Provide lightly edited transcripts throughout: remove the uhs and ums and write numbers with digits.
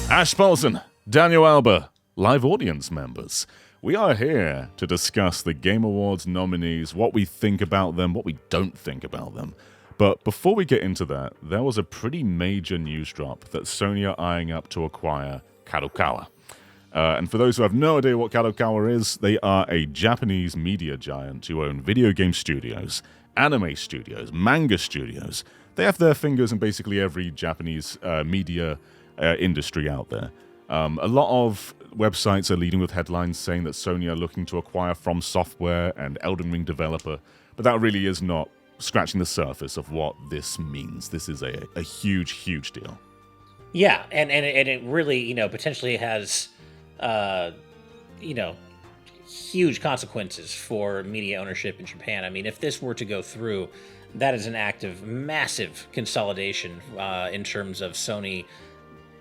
Ash Paulson, Daniel Alba, live audience members. We are here to discuss the Game Awards nominees, what we think about them, what we don't think about them. But before we get into that, there was a pretty major news drop that Sony are eyeing up to acquire Kadokawa. And for those who have no idea what Kadokawa is, they are a Japanese media giant who own video game studios, anime studios, manga studios. They have their fingers in basically every Japanese media industry out there. A lot of websites are leading with headlines saying that Sony are looking to acquire From Software and Elden Ring developer, but that really is not scratching the surface of what this means. This is a huge, huge deal. Yeah, and it really, potentially has, huge consequences for media ownership in Japan. I mean, if this were to go through, that is an act of massive consolidation in terms of Sony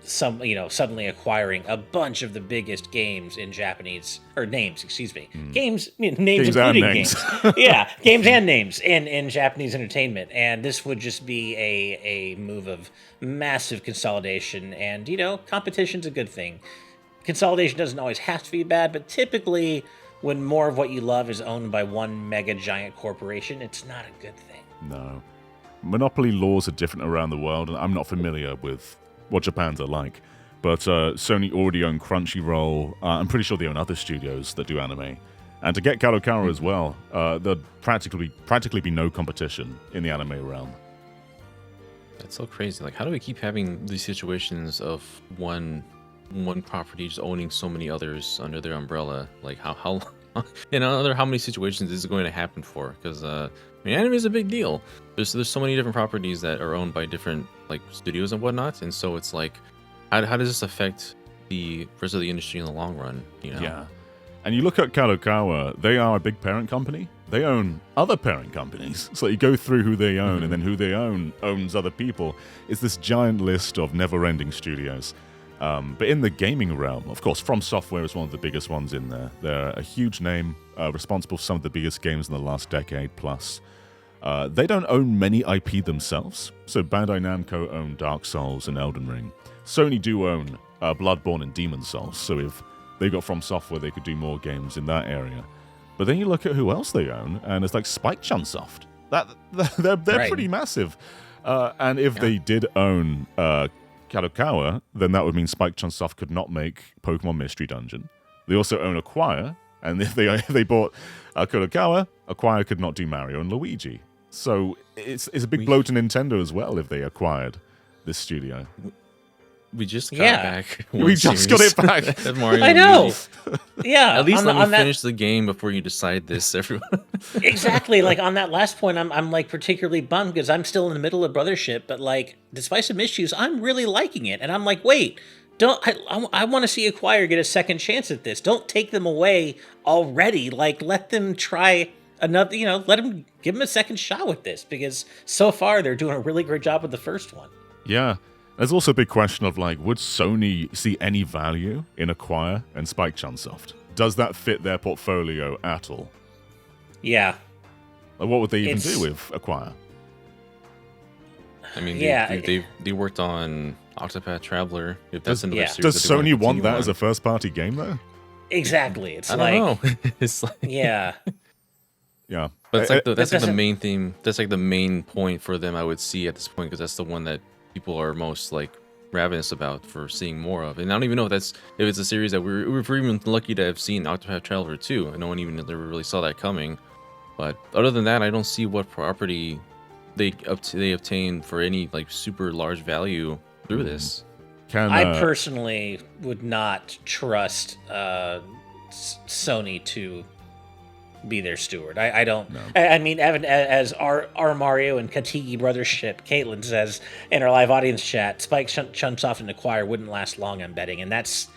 suddenly acquiring a bunch of the biggest games in Japanese, or names, excuse me. Names including games. Yeah, games and names in Japanese entertainment. And this would just be a move of massive consolidation. And, competition's a good thing. Consolidation doesn't always have to be bad, but typically when more of what you love is owned by one mega giant corporation, it's not a good thing. No. Monopoly laws are different around the world, and I'm not familiar with what Japan's are like. But Sony already own Crunchyroll. I'm pretty sure they own other studios that do anime. And to get Kadokawa as well, there'd practically be no competition in the anime realm. That's so crazy. Like, how do we keep having these situations of one property just owning so many others under their umbrella? Like, how how many situations is it going to happen for? Because anime is a big deal. There's so many different properties that are owned by different studios and whatnot, and so it's like, how does this affect the rest of the industry in the long run? Yeah. And you look at Kadokawa, they are a big parent company. They own other parent companies. So you go through who they own, and then who they own owns other people. It's this giant list of never-ending studios. But in the gaming realm, of course, From Software is one of the biggest ones in there. They're a huge name, responsible for some of the biggest games in the last decade plus. They don't own many IP themselves. So Bandai Namco own Dark Souls and Elden Ring. Sony do own Bloodborne and Demon's Souls. So if they got From Software, they could do more games in that area. But then you look at who else they own, and it's like Spike Chunsoft. They're right. Pretty massive. And if they did own Kadokawa, then that would mean Spike Chunsoft could not make Pokemon Mystery Dungeon. They also own Acquire, and if they bought Kadokawa, Acquire could not do Mario and Luigi. So it's a big blow to Nintendo as well if they acquired this studio. We just got it back. We just got it back. I know. Yeah. At least let me finish the game before you decide this, everyone. Exactly. Like, on that last point, I'm like particularly bummed because I'm still in the middle of Brothership, but like, despite some issues, I'm really liking it. And I'm like, wait, I want to see Acquire get a second chance at this. Don't take them away already. Like, let them try another, give them a second shot with this, because so far they're doing a really great job with the first one. Yeah. There's also a big question of, would Sony see any value in Acquire and Spike Chunsoft? Does that fit their portfolio at all? Yeah. What would they even do with Acquire? I mean, they worked on Octopath Traveler. If that's another series, does Sony want that as a first-party game, though? Exactly. It's I don't know. It's like, yeah. Yeah. But it's that's the main theme. That's like the main point for them, I would see at this point, because that's the one that people are most ravenous about for seeing more of. And I don't even know if it's a series that we're even lucky to have seen Octopath Traveler 2, and no one even ever really saw that coming. But other than that, I don't see what property they obtain for any super large value through this. I personally would not trust Sony to be their steward. I don't. No. I mean, Evan, as our Mario and Katigi Brothership, Caitlin says in our live audience chat, Spike Chunsoft and Acquire wouldn't last long, I'm betting, and that's.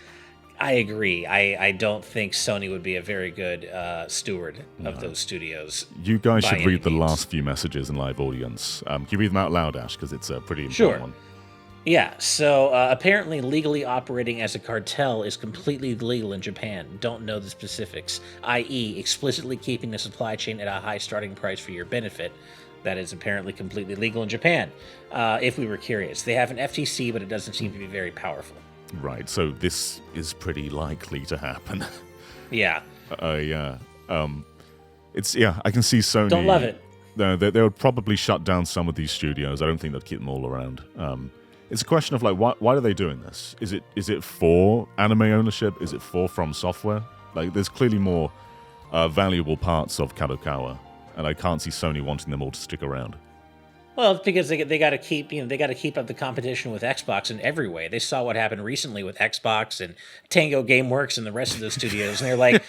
I agree. I don't think Sony would be a very good steward of those studios. You guys should read the last few messages in live audience. Can you read them out loud, Ash? Because it's a pretty important one. Yeah, so apparently legally operating as a cartel is completely legal in Japan. Don't know the specifics, i.e. explicitly keeping the supply chain at a high starting price for your benefit. That is apparently completely legal in Japan, if we were curious. They have an FTC, but it doesn't seem to be very powerful. Right, so this is pretty likely to happen. Yeah. Yeah. I can see Sony. Don't love it. No, they would probably shut down some of these studios. I don't think they'd keep them all around. It's a question of like, why are they doing this? Is it for anime ownership? Is it for From Software? Like, there's clearly more valuable parts of Kadokawa, and I can't see Sony wanting them all to stick around. Well, it's because they got to keep up the competition with Xbox in every way. They saw what happened recently with Xbox and Tango GameWorks and the rest of those studios, and they're like,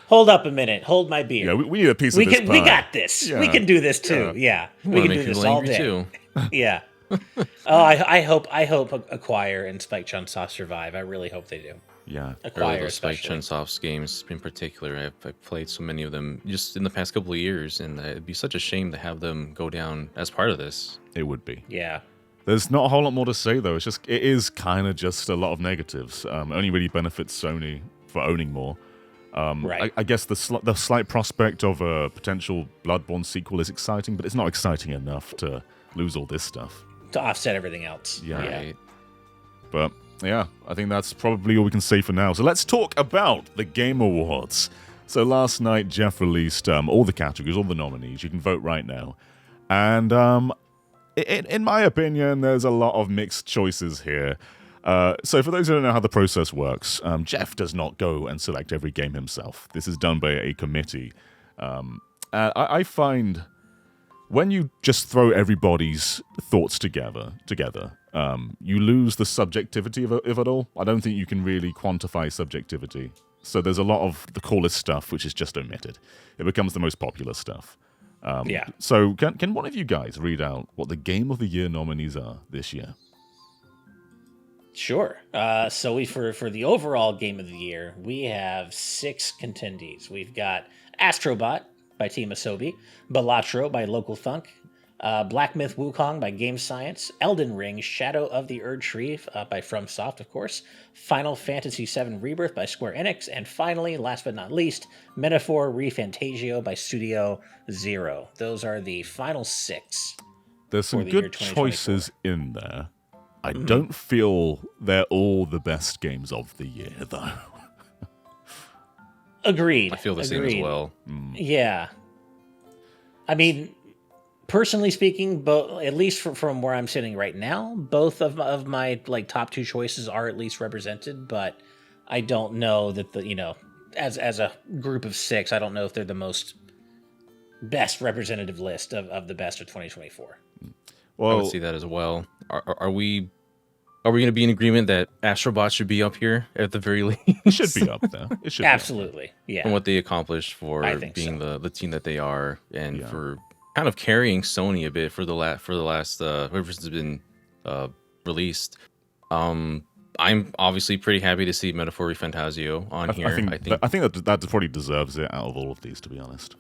"Hold up a minute, hold my beer. Yeah, we need a piece of this pie. We got this. Yeah. We can do this too. Yeah, we can do this all day too. Yeah. Oh, I hope Acquire and Spike Chunsoft survive. I really hope they do. Yeah, Acquire, those Spike especially. Chunsoft's games in particular. I've played so many of them just in the past couple of years, and it'd be such a shame to have them go down as part of this. it would be. Yeah. There's not a whole lot more to say though. It is kind of just a lot of negatives. Only really benefits Sony for owning more. Right. I guess the slight prospect of a potential Bloodborne sequel is exciting, but it's not exciting enough to lose all this stuff. To offset everything else. Yeah. Right. But yeah, I think that's probably all we can say for now. So let's talk about the Game Awards. So last night, Jeff released all the categories, all the nominees. You can vote right now. And in my opinion, there's a lot of mixed choices here. So for those who don't know how the process works, Jeff does not go and select every game himself. This is done by a committee. I find when you just throw everybody's thoughts together, you lose the subjectivity of it all. I don't think you can really quantify subjectivity. So there's a lot of the coolest stuff which is just omitted. It becomes the most popular stuff. Yeah. So can one of you guys read out what the Game of the Year nominees are this year? Sure. So for the overall Game of the Year, we have 6 contendees. We've got Astrobot by Team Asobi, Balatro by Local Thunk, Black Myth Wukong by Game Science, Elden Ring Shadow of the Erdtree by FromSoft, of course, Final Fantasy VII Rebirth by Square Enix, and finally, last but not least, Metaphor ReFantagio by Studio Zero. Those are the final 6. There's some for the year good 2024. choices in there. I don't feel they're all the best games of the year, though. Agreed. I feel the same as well. Yeah. I mean, personally speaking, at least from where I'm sitting right now, both of my top 2 choices are at least represented, but I don't know that as a group of 6, I don't know if they're the most best representative list of the best of 2024. I would see that as well. Are we going to be in agreement that Astrobot should be up here at the very least? It should be up there. It should Absolutely. Yeah. And what they accomplished for I think being so. the team that they are, and for kind of carrying Sony a bit for the last ever since it's been released. I'm obviously pretty happy to see Metaphor ReFantagio on here. I think that probably deserves it out of all of these, to be honest.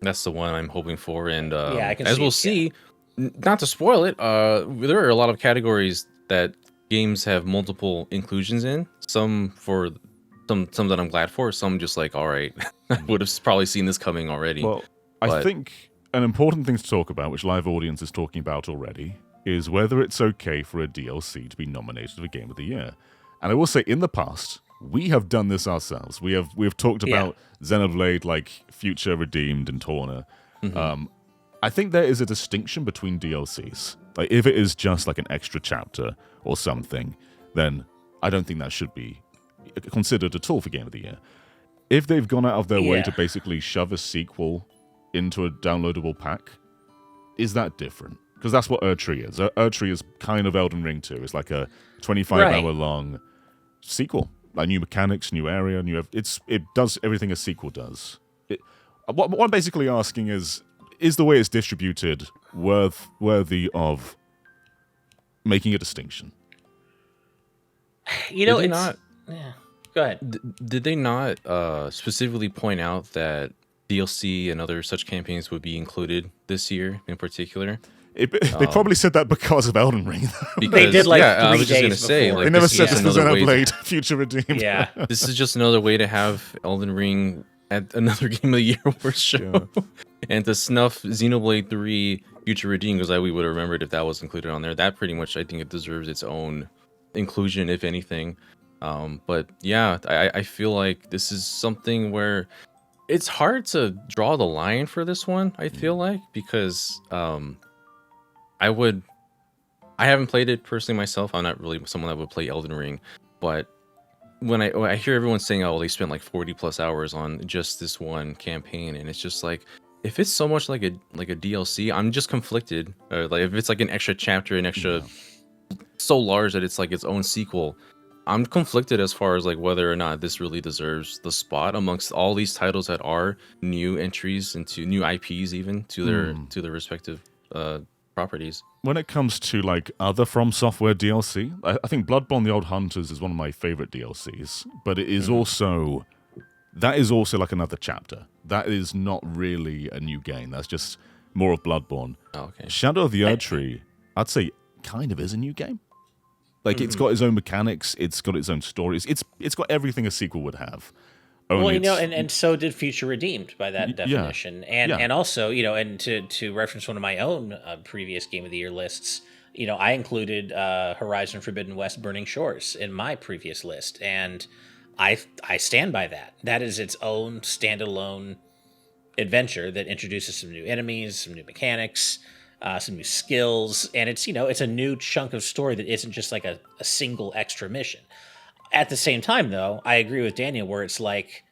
That's the one I'm hoping for, and I can as see we'll it, see, not to spoil it, there are a lot of categories that games have multiple inclusions in. Some that I'm glad for, some just like, all right, I would have probably seen this coming already. Well, I think an important thing to talk about, which live audience is talking about already, is whether it's okay for a DLC to be nominated for Game of the Year. And I will say, in the past, we have done this ourselves. We have talked about Xenoblade, like Future, Redeemed, and Torna. I think there is a distinction between DLCs. Like, if it is just like an extra chapter or something, then I don't think that should be considered at all for Game of the Year. If they've gone out of their way to basically shove a sequel into a downloadable pack, is that different? Because that's what Erdtree is. Erdtree is kind of Elden Ring 2. It's like a 25-hour-long sequel. Like new mechanics, new area, it does everything a sequel does. What I'm basically asking is the way it's distributed worthy of making a distinction? You know, Did they it's not? Yeah. Go ahead. Did they not specifically point out that DLC and other such campaigns would be included this year in particular? They probably said that because of Elden Ring. Because, They did like 3 I was just days gonna say, before. like, They never this is said just this was another way Xenoblade Future Redeemed. Yeah. This is just another way to have Elden Ring at another Game of the Year Awards show, and to snuff Xenoblade 3 Future Redeemed, because we would have remembered if that was included on there. That pretty much, I think, it deserves its own inclusion, if anything. But yeah, I feel like this is something where it's hard to draw the line for this one. I feel like because I would I haven't played it personally myself. I'm not really someone that would play Elden Ring, but when I hear everyone saying, "Oh, they spent like 40 plus hours on just this one campaign," and it's just like, if it's so much like a DLC, I'm just conflicted. Like if it's like an extra chapter, an extra so large that it's like its own sequel, I'm conflicted as far as like whether or not this really deserves the spot amongst all these titles that are new entries into new IPs, even to their respective properties. When it comes to like other From Software DLC, I think Bloodborne: The Old Hunters is one of my favorite DLCs, but it is also like another chapter. That is not really a new game. That's just more of Bloodborne. Oh, okay. Shadow of the Erdtree, I'd say, kind of is a new game. Like it's got its own mechanics, it's got its own stories, it's got everything a sequel would have. Well, and so did Future Redeemed by that definition, and also, and to reference one of my own previous Game of the Year lists, I included Horizon Forbidden West: Burning Shores in my previous list, and I stand by that. That is its own standalone adventure that introduces some new enemies, some new mechanics, some new skills, and it's a new chunk of story that isn't just like a single extra mission. At the same time, though, I agree with Daniel where it's like,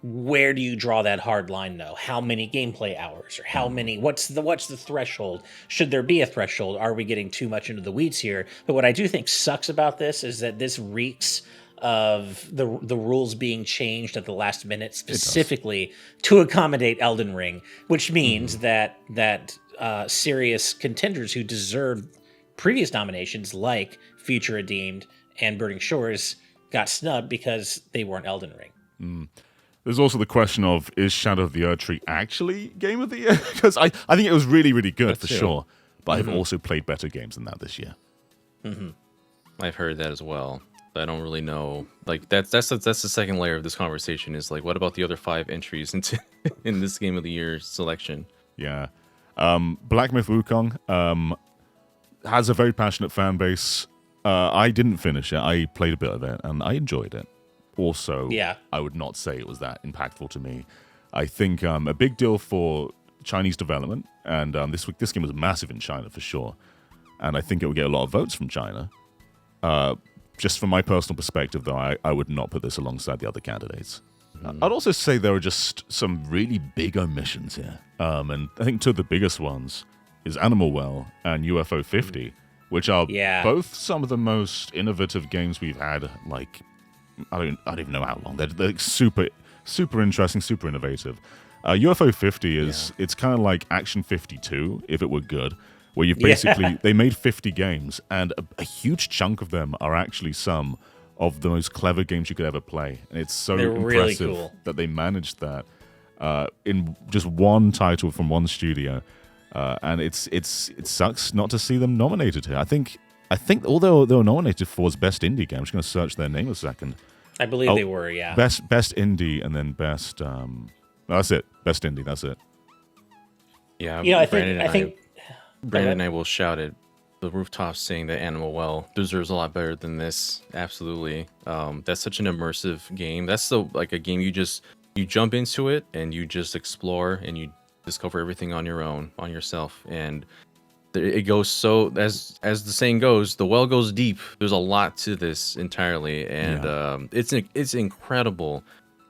where do you draw that hard line, though? How many gameplay hours, or how many? What's the threshold? Should there be a threshold? Are we getting too much into the weeds here? But what I do think sucks about this is that this reeks of the rules being changed at the last minute, specifically to accommodate Elden Ring, which means that serious contenders who deserve previous nominations, like Future Redeemed and Burning Shores, got snubbed because they weren't Elden Ring. There's also the question of, is Shadow of the Erdtree actually Game of the Year? Because I think it was really, really good for sure. But I've also played better games than that this year. I've heard that as well. I don't really know. Like that's the second layer of this conversation is like, what about the other 5 entries into in this Game of the Year selection? Yeah. Black Myth Wukong has a very passionate fan base. I didn't finish it. I played a bit of it, and I enjoyed it. Also, I would not say it was that impactful to me. I think a big deal for Chinese development, and this game was massive in China for sure, and I think it would get a lot of votes from China. Just from my personal perspective, though, I would not put this alongside the other candidates. I'd also say there are just some really big omissions here, and I think two of the biggest ones is Animal Well and UFO 50, which are both some of the most innovative games we've had. Like, I don't even know how long. They're super interesting, super innovative. UFO 50 is it's kind of like Action 52 if it were good, where you've basically they made 50 games, and a huge chunk of them are actually some of the most clever games you could ever play, and it's so impressive really cool that they managed that in just one title from one studio, and it sucks not to see them nominated here. I think although they were nominated for as best indie game, I'm just going to search their name a second. I believe they were, yeah. Best indie, and then best. That's it. Best indie. That's it. Yeah, I think Brandon and I will shout at the rooftops saying that Animal Well deserves a lot better than this. Absolutely. That's such an immersive game. That's a game you jump into it and you just explore and you discover everything on your own, on yourself. And it goes so, as the saying goes, the well goes deep. There's a lot to this entirely, and it's incredible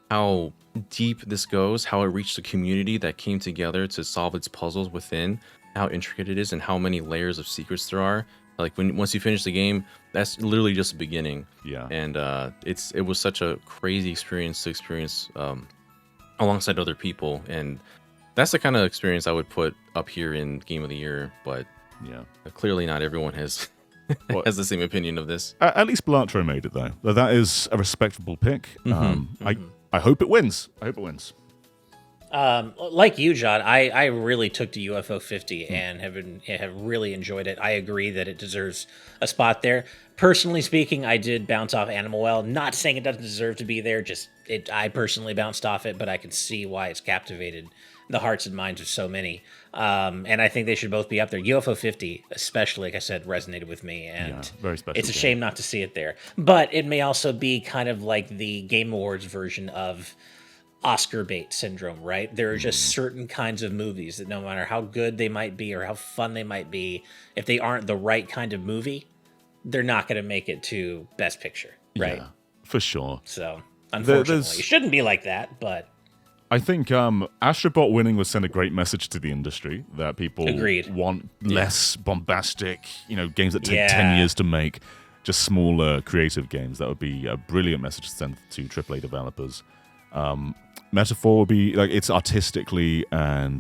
how deep this goes, how it reached a community that came together to solve its puzzles within, how intricate it is, and how many layers of secrets there are. Like once you finish the game, that's literally just the beginning. Yeah. And it was such a crazy experience to experience alongside other people, and that's the kind of experience I would put up here in Game of the Year. But clearly not everyone has has the same opinion of this. At least Blatro made it though. That is a respectable pick. I hope it wins. Like you, John, I really took to UFO 50 and have really enjoyed it. I agree that it deserves a spot there. Personally speaking, I did bounce off Animal Well. Not saying it doesn't deserve to be there, I personally bounced off it, but I can see why it's captivated the hearts and minds of so many. And I think they should both be up there. UFO 50, especially, like I said, resonated with me, and very special it's a game. shame not to see it there. But it may also be kind of like the Game Awards version of Oscar bait syndrome, right? There are just certain kinds of movies that no matter how good they might be or how fun they might be, if they aren't the right kind of movie, they're not going to make it to Best Picture, right? Yeah, for sure. So, unfortunately, it shouldn't be like that, but I think Astrobot winning would send a great message to the industry that people want less bombastic, games that take 10 years to make, just smaller creative games. That would be a brilliant message to send to AAA developers. Metaphor would be like, it's artistically and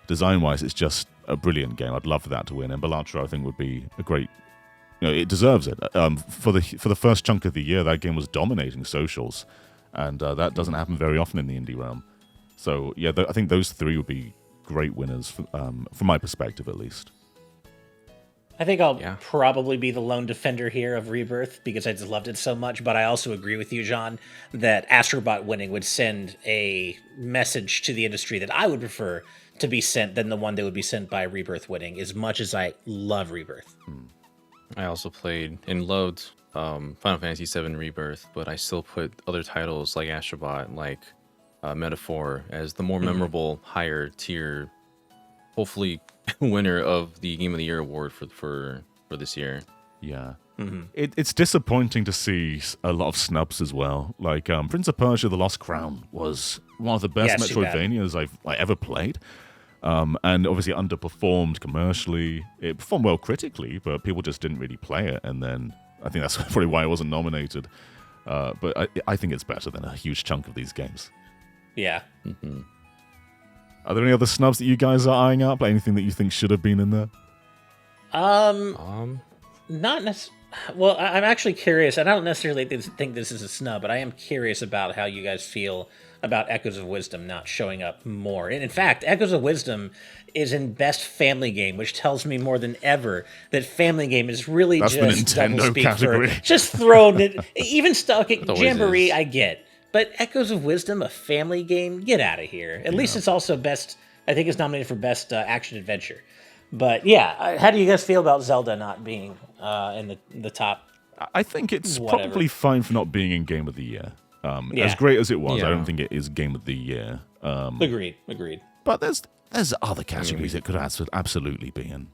design-wise, it's just a brilliant game. I'd love for that to win, and Balatro I think would be a great. It deserves it. For the first chunk of the year, that game was dominating socials, and that doesn't happen very often in the indie realm. So yeah, I think those three would be great winners from my perspective, at least. I think I'll probably be the lone defender here of Rebirth because I just loved it so much, but I also agree with you, John, that Astrobot winning would send a message to the industry that I would prefer to be sent than the one that would be sent by Rebirth winning, as much as I love Rebirth. I also played and loved Final Fantasy VII Rebirth, but I still put other titles like Astrobot, like Metaphor, as the more memorable, higher tier, hopefully winner of the Game of the Year award for this year. Yeah. It's disappointing to see a lot of snubs as well. Like Prince of Persia: The Lost Crown was one of the best Metroidvanias I've ever played. And obviously underperformed commercially. It performed well critically, but people just didn't really play it. And then I think that's probably why it wasn't nominated. But I think it's better than a huge chunk of these games. Yeah. Are there any other snubs that you guys are eyeing up? Anything that you think should have been in there? Not necessarily. Well, I'm actually curious, and I don't necessarily think this is a snub, but I am curious about how you guys feel about Echoes of Wisdom not showing up more. And in fact, Echoes of Wisdom is in Best Family Game, which tells me more than ever that Family Game is really just the Nintendo category. Just thrown it. Even stuck at Jamboree, I get. But Echoes of Wisdom, a family game, get out of here. At least it's also best. I think it's nominated for Best Action Adventure. But yeah, how do you guys feel about Zelda not being in the top? I think it's probably fine for not being in Game of the Year. As great as it was, I don't think it is Game of the Year. Agreed. But there's other categories it could absolutely be in.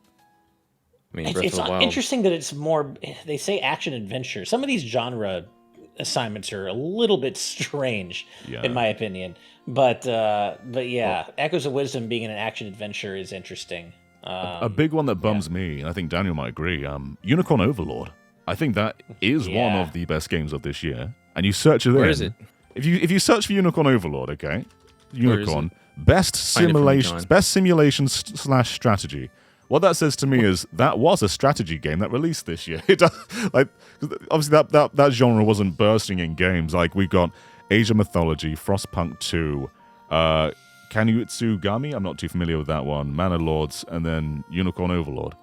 It's interesting that it's more. They say action adventure. Some of these genre assignments are a little bit strange, in my opinion. But yeah, Echoes of Wisdom being in an action adventure is interesting. A big one that bums me, and I think Daniel might agree, Unicorn Overlord. I think that is one of the best games of this year. And you search it. Where is it? If you search for Unicorn Overlord, okay, Unicorn best simulation / strategy. What that says to me is that was a strategy game that released this year. It obviously that genre wasn't bursting in games. Like we've got Asia Mythology, Frostpunk 2, Kanutsugami. I'm not too familiar with that one. Mana Lords, and then Unicorn Overlord.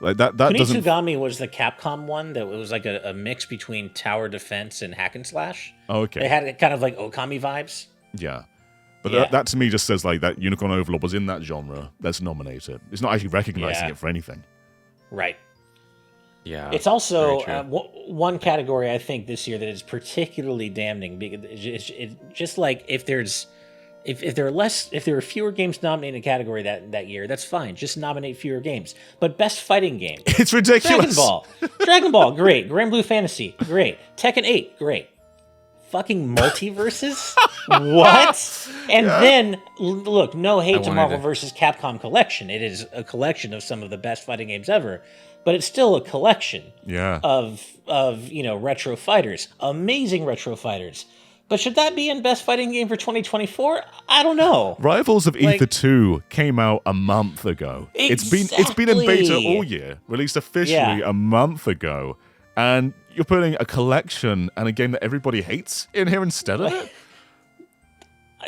Like that doesn't. Kanutsugami was the Capcom one that was like a mix between tower defense and hack and slash. Oh, okay. They had kind of like Okami vibes. Yeah. But that to me just says like that Unicorn Overlord was in that genre that's nominated. It's not actually recognizing it for anything. Right. Yeah. It's also one category I think this year that is particularly damning because it's just like if there are fewer games nominated in a category that year, that's fine. Just nominate fewer games. But best fighting game. It's ridiculous. Dragon Ball, great. Grand Blue Fantasy, great. Tekken 8, great. Fucking multiverses? What? And then, look, no hate to Marvel vs. Capcom Collection. It is a collection of some of the best fighting games ever. But it's still a collection of retro fighters. Amazing retro fighters. But should that be in Best Fighting Game for 2024? I don't know. Rivals of Ether 2 came out a month ago. Exactly. It's been in beta all year. Released officially a month ago. And you're putting a collection and a game that everybody hates in here instead of it?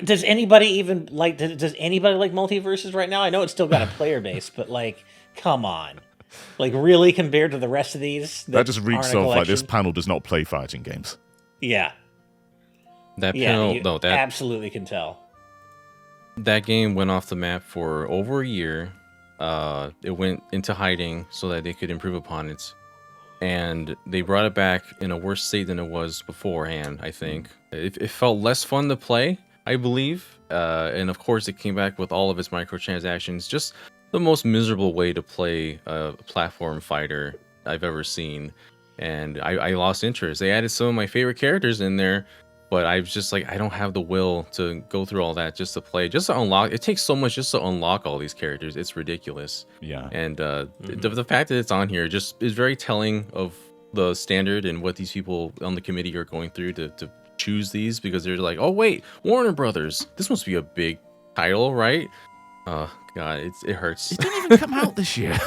Does anybody like Multiverses right now? I know it's still got a player base, but like, come on. Like, really, compared to the rest of these? That just reeks of like this panel does not play fighting games. Yeah. That panel, you absolutely can tell. that game went off the map for over a year. It went into hiding so that they could improve upon it, and they brought it back in a worse state than it was beforehand. I think it felt less fun to play, I believe, and of course it came back with all of its microtransactions. Just the most miserable way to play a platform fighter I've ever seen, and I lost interest. They added some of my favorite characters in there, but I was just like, I don't have the will to go through all that just to play, just to unlock. It takes so much just to unlock all these characters. It's ridiculous. Yeah. And the fact that it's on here just is very telling of the standard and what these people on the committee are going through to choose these, because they're like, oh wait, Warner Brothers, this must be a big title, right? Oh god, it hurts. It didn't even come out this year.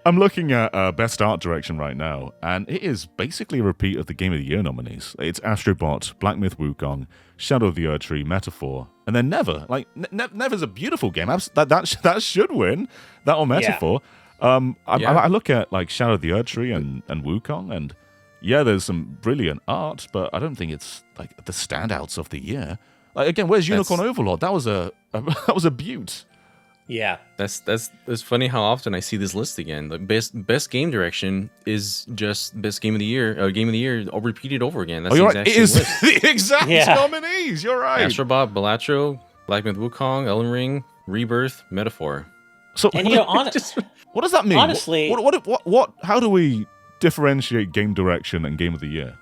I'm looking at Best Art Direction right now, and it is basically a repeat of the Game of the Year nominees. It's Astrobot, Black Myth Wukong, Shadow of the Erdtree, Metaphor, and then Never. Like, Never's a beautiful game. That should win. That or Metaphor. I look at like Shadow of the Erdtree and Wukong, and yeah, there's some brilliant art, but I don't think it's like the standouts of the year. Like, again, where's Unicorn Overlord? That was a beaut. Yeah, that's funny how often I see this list again. The best game direction is just best game of the year, all repeated over again. That's you're the right. exact It is same list. the exact nominees. You're right. Astrobot, Balatro, Black Myth Wukong, Elden Ring, Rebirth, Metaphor. So, and what does that mean? Honestly, what? How do we differentiate game direction and game of the year?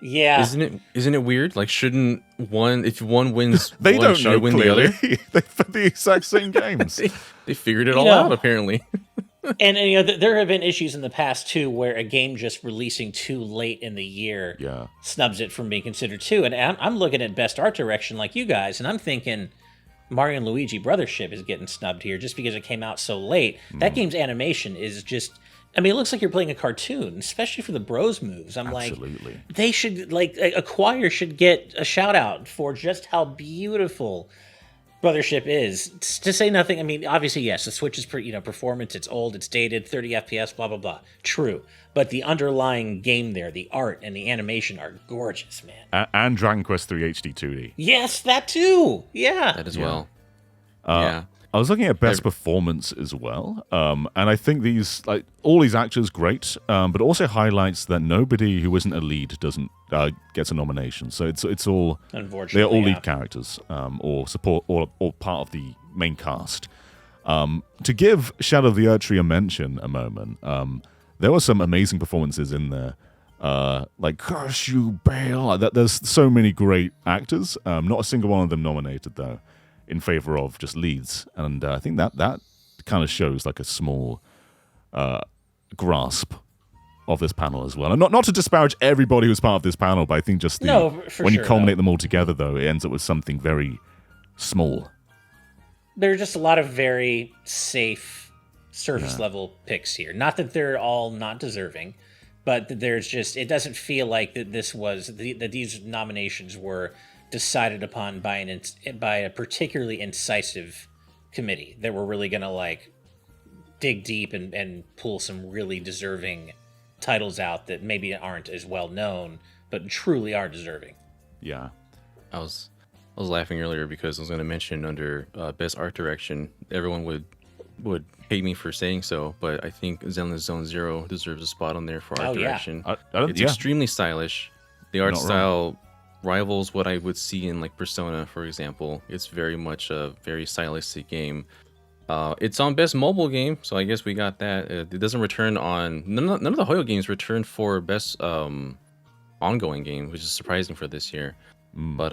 Yeah, isn't it weird? Like, shouldn't one, if one wins, they one, don't should know it win clearly. the other? They put the exact same games. they figured it all out apparently. and there have been issues in the past too, where a game just releasing too late in the year snubs it from being considered too. And I'm looking at Best Art Direction like you guys, and I'm thinking Mario and Luigi Brothership is getting snubbed here just because it came out so late. That game's animation is just, I mean, it looks like you're playing a cartoon, especially for the bros moves. Absolutely. Like, they should, like, Acquire should get a shout out for just how beautiful Brothership is. To say nothing, I mean, obviously, yes, the Switch is performance, it's old, it's dated, 30 FPS, blah, blah, blah. True. But the underlying game there, the art and the animation are gorgeous, man. And Dragon Quest 3 HD 2D. Yes, that too. Yeah. That as well. I was looking at best performance as well, and I think all these actors great, but also highlights that nobody who isn't a lead doesn't gets a nomination. So it's all, unfortunately, they're all lead characters or support or part of the main cast. To give Shadow of the Erdtree a mention a moment, there were some amazing performances in there. Like Curse You Bale. There's so many great actors. Not a single one of them nominated though, in favor of just leads, and I think that kind of shows like a small grasp of this panel as well. And not to disparage everybody who's part of this panel, but I think just when you culminate them all together, though, it ends up with something very small. There are just a lot of very safe surface level picks here. Not that they're all not deserving, but that there's just, it doesn't feel like that that these nominations were decided upon by a particularly incisive committee that were really gonna like dig deep and pull some really deserving titles out that maybe aren't as well known but truly are deserving. Yeah, I was laughing earlier because I was going to mention under best art direction, everyone would hate me for saying so, but I think Zenless Zone Zero deserves a spot on there for art direction. It's extremely stylish. The art style rivals what I would see in like Persona, for example. It's very much a very stylistic game. It's on best mobile game, so I guess we got that. It doesn't return on none of the Hoyo games return for best ongoing game, which is surprising for this year. But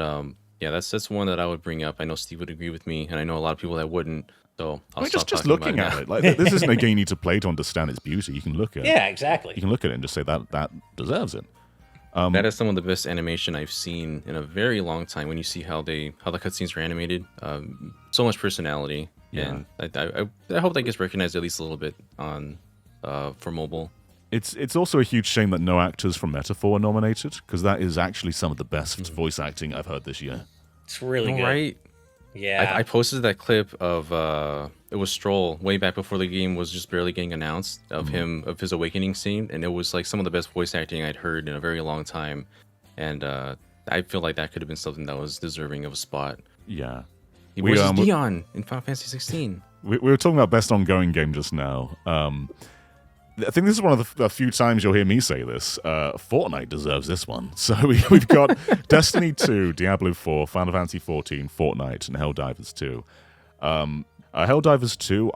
yeah, that's one that I would bring up. I know Steve would agree with me, and I know a lot of people that wouldn't. So just looking at it, like this isn't a game you need to play to understand its beauty. You can look at it. Yeah, exactly. You can look at it and just say that deserves it. That is some of the best animation I've seen in a very long time. When you see how the cutscenes are animated, so much personality, and I hope that gets recognized at least a little bit on for mobile. It's also a huge shame that no actors from Metaphor are nominated, because that is actually some of the best voice acting I've heard this year. It's really good, right? Yeah, I posted that clip of it was Stroll way back before the game was just barely getting announced of his awakening scene, and it was like some of the best voice acting I'd heard in a very long time. And I feel like that could have been something that was deserving of a spot. Yeah. Where's Dion in Final Fantasy 16? We were talking about best ongoing game just now. I think this is one of the few times you'll hear me say this. Fortnite deserves this one. So we've got Destiny 2, Diablo 4, Final Fantasy 14, Fortnite, and Helldivers 2. Helldivers 2,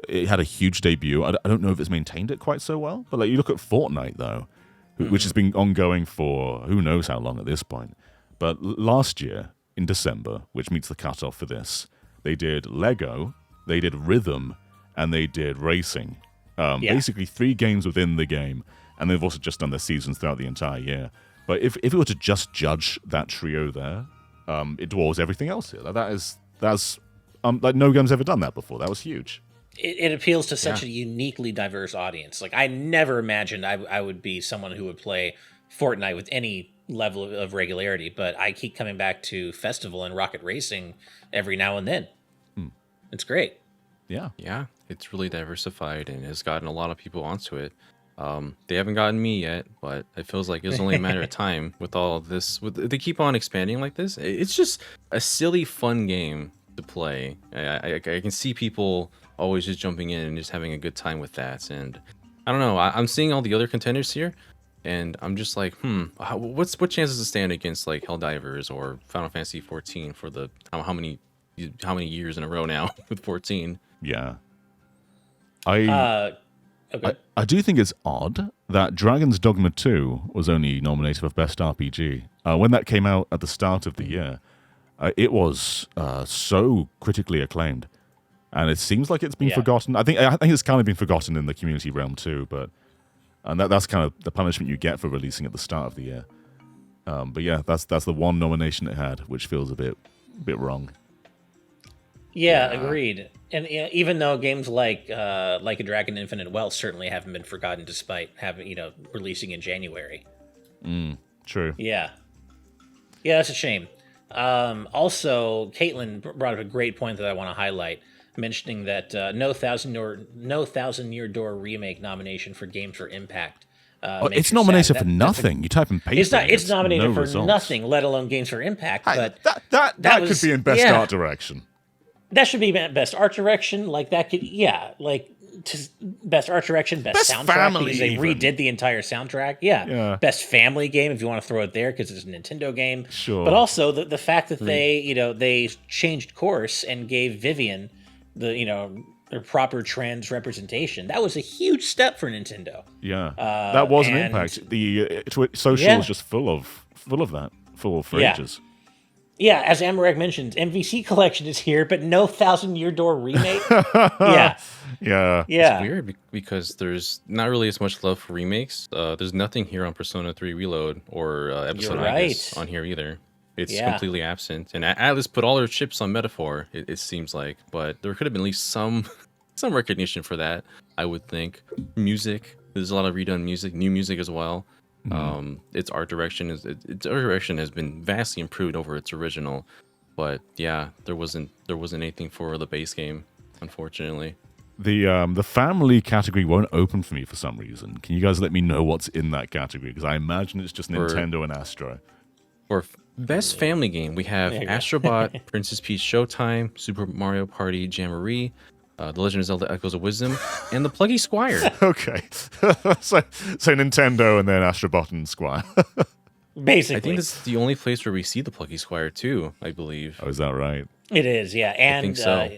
it had a huge debut. I don't know if it's maintained it quite so well, but like you look at Fortnite though, which has been ongoing for who knows how long at this point. But last year in December, which meets the cutoff for this, they did Lego, they did Rhythm, and they did Racing. Basically 3 games within the game, and they've also just done their seasons throughout the entire year. But if it were to just judge that trio there, it dwarfs everything else here. That's like no game's ever done that before. That was huge. It appeals to such a uniquely diverse audience. Like I never imagined I would be someone who would play Fortnite with any level of regularity, but I keep coming back to Festival and Rocket Racing every now and then. It's great. Yeah. Yeah, it's really diversified and has gotten a lot of people onto it. They haven't gotten me yet, but it feels like it's only a matter of time with all of this. They keep on expanding like this. It's just a silly, fun game to play. I can see people always just jumping in and just having a good time with that. And I don't know. I'm seeing all the other contenders here, and I'm just like, what chances to stand against like Helldivers or Final Fantasy 14 for the how many years in a row now with 14? Yeah. Okay. I do think it's odd that Dragon's Dogma 2 was only nominated for Best RPG. When that came out at the start of the year, it was so critically acclaimed. And it seems like it's been forgotten. I think it's kind of been forgotten in the community realm too, and that's kind of the punishment you get for releasing at the start of the year. But yeah, that's the one nomination it had, which feels a bit wrong. Yeah, agreed. And even though games like a Dragon Infinite Wealth certainly haven't been forgotten, despite having releasing in January. True. Yeah, that's a shame. Also, Caitlin brought up a great point that I want to highlight, mentioning that no Thousand Year Door remake nomination for Games for Impact. It's nominated for nothing. You type in paper. It's nominated for results. Nothing, let alone Games for Impact. But that could be in Best Art Direction. That should be Best Art Direction. Like that could, Best Art Direction, Best Soundtrack, Family because they even. redid the entire soundtrack. Yeah. Best Family Game if you want to throw it there because it's a Nintendo game. Sure. But also the fact that they changed course and gave Vivian their proper trans representation. That was a huge step for Nintendo. Yeah, that was an impact. The social is just full of that for ages. Yeah, as Amarak mentions, MVC Collection is here, but no Thousand Year Door remake. Yeah. It's weird because there's not really as much love for remakes. There's nothing here on Persona 3 Reload or Episode Igus on here either. It's completely absent. And Atlas put all their chips on Metaphor, it seems like. But there could have been at least some recognition for that, I would think. Music. There's a lot of redone music, new music as well. Its art direction has been vastly improved over its original, but yeah, there wasn't anything for the base game, unfortunately. The family category won't open for me for some reason. Can you guys let me know what's in that category? Because I imagine it's just Nintendo and Astro. For best family game, we have Astrobot, Princess Peach Showtime, Super Mario Party Jamboree, The Legend of Zelda Echoes of Wisdom, and the Pluggy Squire. Okay. so Nintendo and then Astrobot and Squire. Basically. I think this is the only place where we see the Pluggy Squire too, I believe. Oh, is that right? It is, yeah. And, I think so.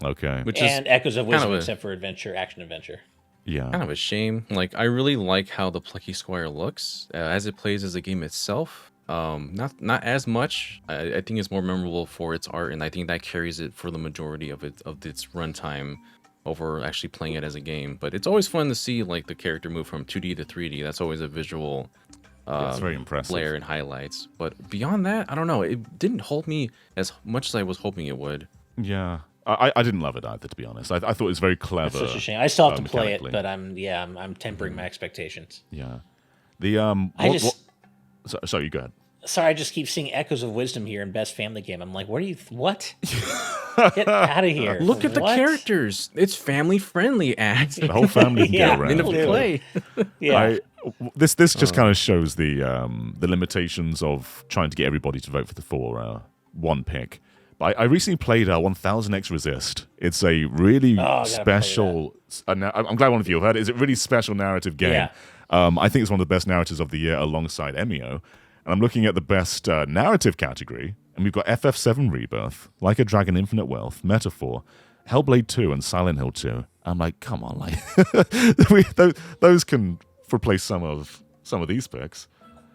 Okay. And Echoes of Wisdom, except for action adventure. Yeah. Kind of a shame. Like, I really like how the Plucky Squire looks as it plays as a game itself. Not as much. I think it's more memorable for its art, and I think that carries it for the majority of its runtime over actually playing it as a game. But it's always fun to see like the character move from 2D to 3D. That's always a visual it's very impressive. Flair and highlights. But beyond that, I don't know. It didn't hold me as much as I was hoping it would. Yeah. I didn't love it either, to be honest. I thought it was very clever. That's such a shame. I still have to play it, but I'm tempering my expectations. Yeah. Sorry, you go ahead. Sorry, I just keep seeing Echoes of Wisdom here in Best Family Game. I'm like, what? Get out of here. Look at the characters. It's family friendly, Act. The whole family can get around. Play. Yeah. this just kind of shows the limitations of trying to get everybody to vote for one pick. But I recently played 1000X Resist. It's a really special. I'm glad one of you have heard it. It's a really special narrative game. Yeah. I think it's one of the best narratives of the year alongside Emio. And I'm looking at the best narrative category, and we've got FF7 Rebirth, Like a Dragon Infinite Wealth, Metaphor, Hellblade 2, and Silent Hill 2. I'm like, come on, like those can replace some of these picks.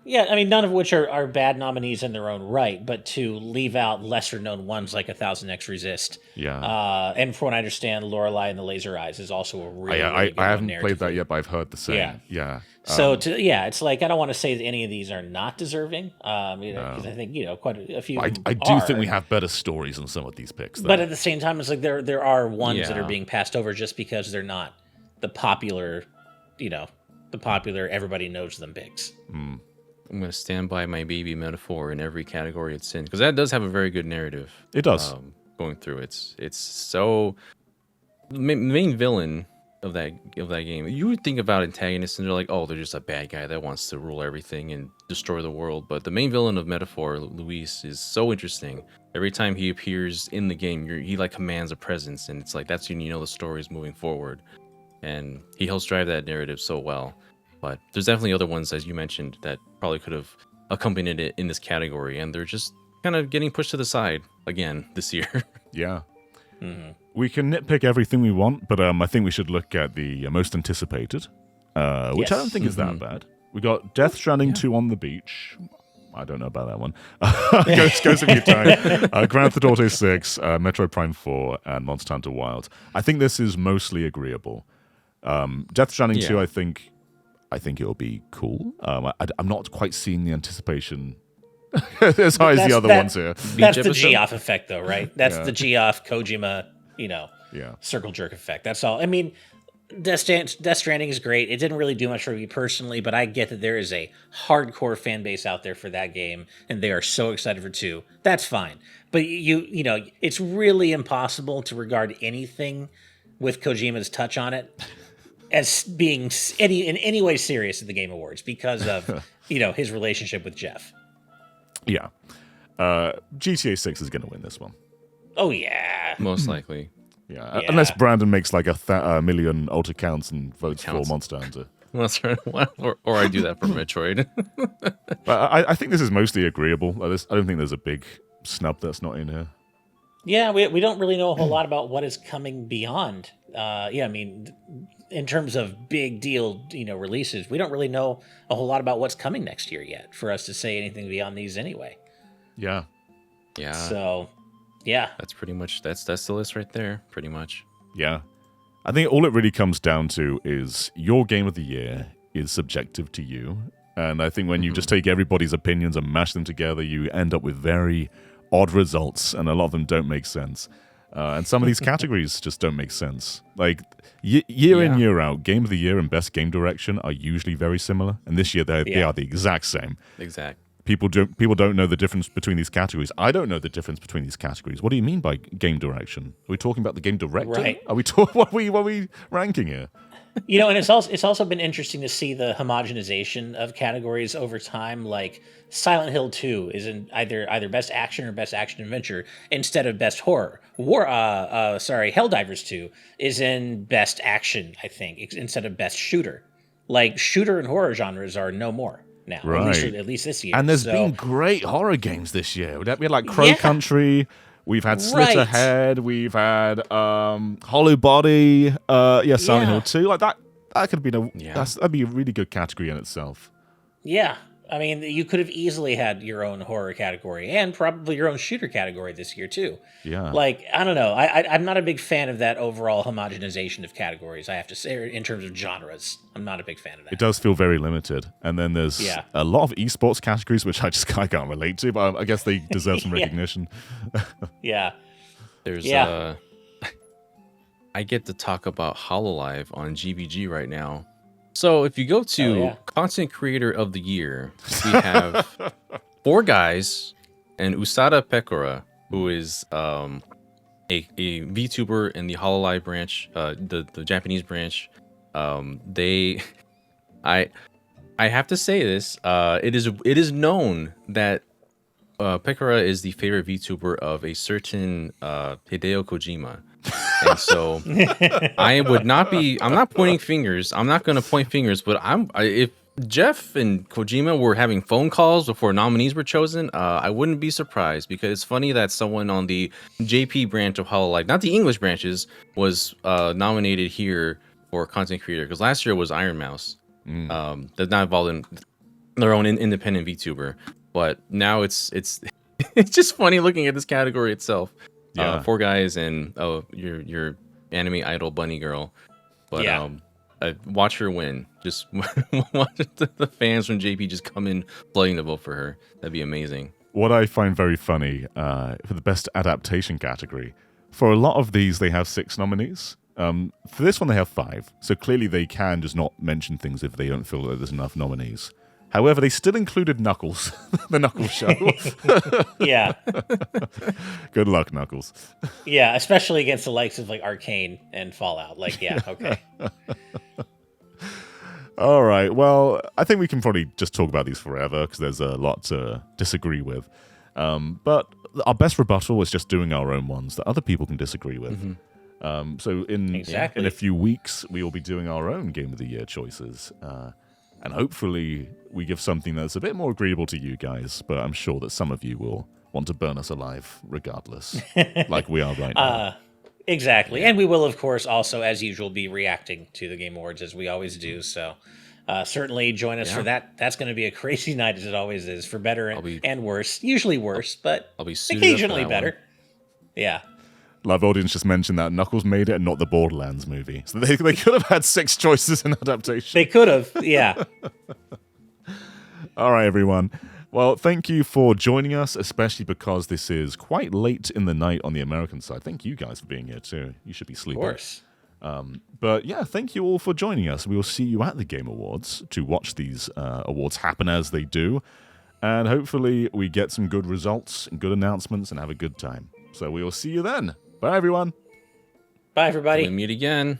Yeah, I mean, none of which are bad nominees in their own right, but to leave out lesser-known ones like 1000X Resist. Yeah. And from what I understand, Lorelei and the Laser Eyes is also a really, really good I haven't narrative. played that yet, but I've heard the same. Yeah. So, it's like, I don't want to say that any of these are not deserving, because I think, quite a few I do think we have better stories than some of these picks, though. But at the same time, it's like there are ones that are being passed over just because they're not the popular, everybody knows them picks. I'm going to stand by my baby Metaphor in every category it's in, because that does have a very good narrative. It does. Going through it's so the main villain of that game. You would think about antagonists and they're like, oh, they're just a bad guy that wants to rule everything and destroy the world. But the main villain of Metaphor, Luis, is so interesting. Every time he appears in the game, he like commands a presence, and it's like that's when the story is moving forward, and he helps drive that narrative so well. But there's definitely other ones, as you mentioned, that probably could have accompanied it in this category, and they're just kind of getting pushed to the side again this year. Yeah. Mm-hmm. We can nitpick everything we want, but I think we should look at the most anticipated, which I don't think is that bad. We got Death Stranding 2 on the beach. I don't know about that one. Ghost of Yutani, Grand Theft Auto 6, Metroid Prime 4, and Monster Hunter Wilds. I think this is mostly agreeable. Death Stranding 2, I think it'll be cool. I'm not quite seeing the anticipation as high as the other ones here. That's the Geoff effect, though, right? That's the Geoff Kojima, circle jerk effect. That's all. I mean, Death Stranding is great. It didn't really do much for me personally, but I get that there is a hardcore fan base out there for that game, and they are so excited for 2. That's fine. But it's really impossible to regard anything with Kojima's touch on it as being in any way serious at the Game Awards because of his relationship with Jeff. Yeah, GTA 6 is going to win this one. Oh yeah, most likely. Yeah, unless Brandon makes like a million alt accounts and votes for Monster Hunter. or I do that for Metroid. But I think this is mostly agreeable. I don't think there's a big snub that's not in here. Yeah, we don't really know a whole lot about what is coming beyond. I mean, in terms of big deal, releases, we don't really know a whole lot about what's coming next year yet for us to say anything beyond these anyway. Yeah. So, yeah. That's pretty much, that's the list right there, pretty much. Yeah. I think all it really comes down to is your game of the year is subjective to you. And I think when you just take everybody's opinions and mash them together, you end up with very odd results, and a lot of them don't make sense. And some of these categories just don't make sense. Like, year in, year out, Game of the Year and Best Game Direction are usually very similar. And this year, they are the exact same. Exact. People don't know the difference between these categories. I don't know the difference between these categories. What do you mean by game direction? Are we talking about the game director? Right. Are we what are we ranking here? And it's also been interesting to see the homogenization of categories over time. Like Silent Hill 2 is in either Best Action or Best Action Adventure instead of Best Horror. Helldivers 2 is in Best Action, I think, instead of Best Shooter. Like shooter and horror genres are no more now, right. at least this year. And there's been great horror games this year. We had like Crow Country. We've had Slitterhead. We've had Hollow Body. Silent Hill 2. Like that could have been that'd be a really good category in itself. Yeah. I mean, you could have easily had your own horror category and probably your own shooter category this year, too. Yeah. Like, I don't know. I'm not a big fan of that overall homogenization of categories, I have to say, in terms of genres. I'm not a big fan of that. It does feel very limited. And then there's a lot of esports categories, which I can't relate to, but I guess they deserve some recognition. There's, I get to talk about HoloLive on GBG right now. So if you go to Content Creator of the Year, we have 4 guys and Usada Pekora, who is a VTuber in the HoloLive branch, the Japanese branch. I have to say this. It is known that Pekara is the favorite VTuber of a certain Hideo Kojima. And so I would not be. I'm not pointing fingers. I'm not going to point fingers. But if Jeff and Kojima were having phone calls before nominees were chosen, I wouldn't be surprised, because it's funny that someone on the JP branch of Hololive, not the English branches, was nominated here for content creator. Because last year was Iron Mouse. That's not involved in their own independent VTuber. But now it's it's just funny looking at this category itself. Yeah. Four guys and your anime idol bunny girl. But watch her win. Just watch the fans from JP just come in flooding to vote for her. That'd be amazing. What I find very funny for the best adaptation category, for a lot of these they have 6 nominees. For this one they have 5. So clearly they can just not mention things if they don't feel that there's enough nominees. However, they still included Knuckles, the Knuckles show. Yeah. Good luck, Knuckles. Yeah, especially against the likes of like Arcane and Fallout. Like, yeah, okay. All right. Well, I think we can probably just talk about these forever because there's a lot to disagree with. But our best rebuttal is just doing our own ones that other people can disagree with. So in a few weeks, we will be doing our own Game of the Year choices. And hopefully we give something that's a bit more agreeable to you guys, but I'm sure that some of you will want to burn us alive regardless, like we are right now. Exactly. And we will, of course, also, as usual, be reacting to the Game Awards as we always do. So certainly join us for that. That's going to be a crazy night, as it always is, for better and worse. Usually worse, but I'll be occasionally better. One. Yeah. Live audience just mentioned that Knuckles made it and not the Borderlands movie. So they could have had 6 choices in adaptation. They could have, yeah. All right, everyone. Well, thank you for joining us, especially because this is quite late in the night on the American side. Thank you guys for being here, too. You should be sleeping. Of course. But yeah, thank you all for joining us. We will see you at the Game Awards to watch these awards happen as they do. And hopefully we get some good results and good announcements and have a good time. So we will see you then. Bye, everyone. Bye, everybody. We'll meet again.